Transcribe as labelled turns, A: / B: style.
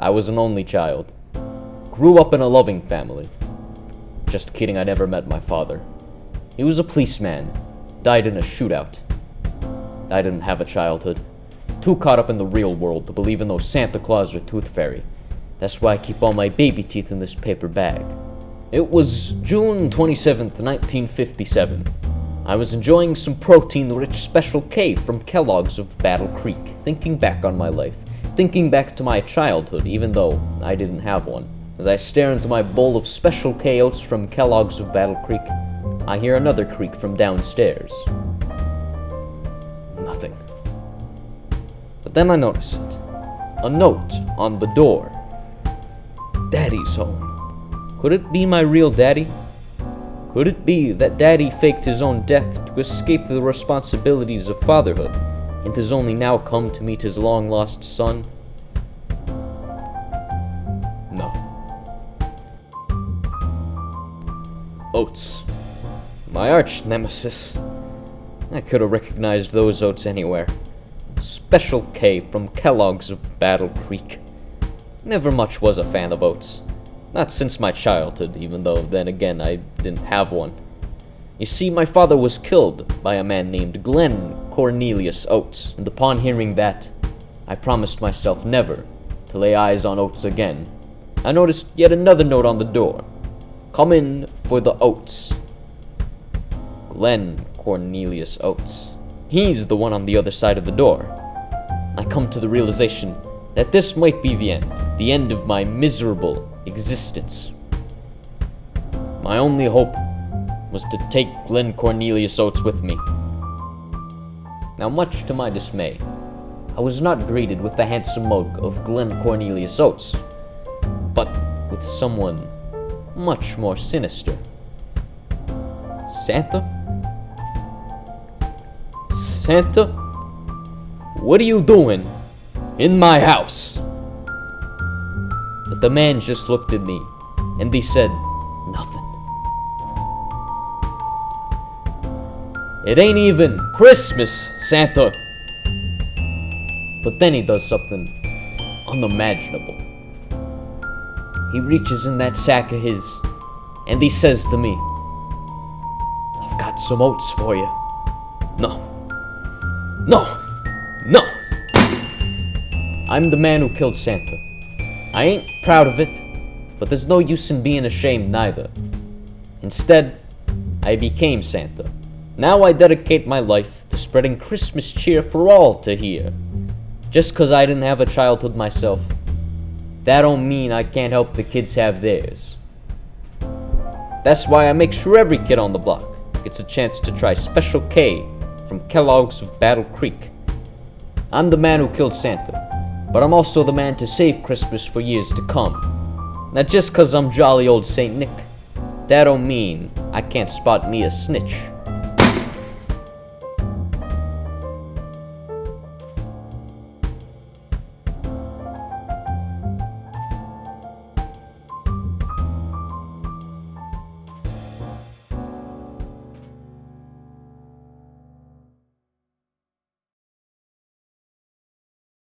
A: I was an only child. Grew up in a loving family. Just kidding, I never met my father. He was a policeman. Died in a shootout. I didn't have a childhood. Too caught up in the real world to believe in those Santa Claus or Tooth Fairy. That's why I keep all my baby teeth in this paper bag. It was June 27th, 1957. I was enjoying some protein-rich Special K from Kellogg's of Battle Creek, thinking back on my life, thinking back to my childhood, even though I didn't have one. As I stare into my bowl of Special K oats from Kellogg's of Battle Creek, I hear another creak from downstairs. Nothing. But then I notice it. A note on the door. Daddy's home. Could it be my real daddy? Could it be that Daddy faked his own death to escape the responsibilities of fatherhood, and has only now come to meet his long-lost son? No. Oats. My arch-nemesis. I could have recognized those oats anywhere. Special K from Kellogg's of Battle Creek. Never much was a fan of oats. Not since my childhood, even though then again I didn't have one. You see, my father was killed by a man named Glenn Cornelius Oates, and upon hearing that, I promised myself never to lay eyes on oats again. I noticed yet another note on the door. Come in for the oats. Glenn Cornelius Oates. He's the one on the other side of the door. I come to the realization that this might be the end of my miserable existence. My only hope was to take Glenn Cornelius Oates with me. Now, much to my dismay, I was not greeted with the handsome mug of Glenn Cornelius Oates, but with someone much more sinister. Santa? Santa? What are you doing in my house? But the man just looked at me, and he said nothing. It ain't even Christmas, Santa. But then he does something unimaginable. He reaches in that sack of his, and he says to me, I've got some oats for you. No. I'm the man who killed Santa. I ain't proud of it, but there's no use in being ashamed neither. Instead, I became Santa. Now I dedicate my life to spreading Christmas cheer for all to hear. Just 'cause I didn't have a childhood myself, that don't mean I can't help the kids have theirs. That's why I make sure every kid on the block gets a chance to try Special K from Kellogg's of Battle Creek. I'm the man who killed Santa, but I'm also the man to save Christmas for years to come. Not just 'cause I'm jolly old Saint Nick, that don't mean I can't spot me a snitch.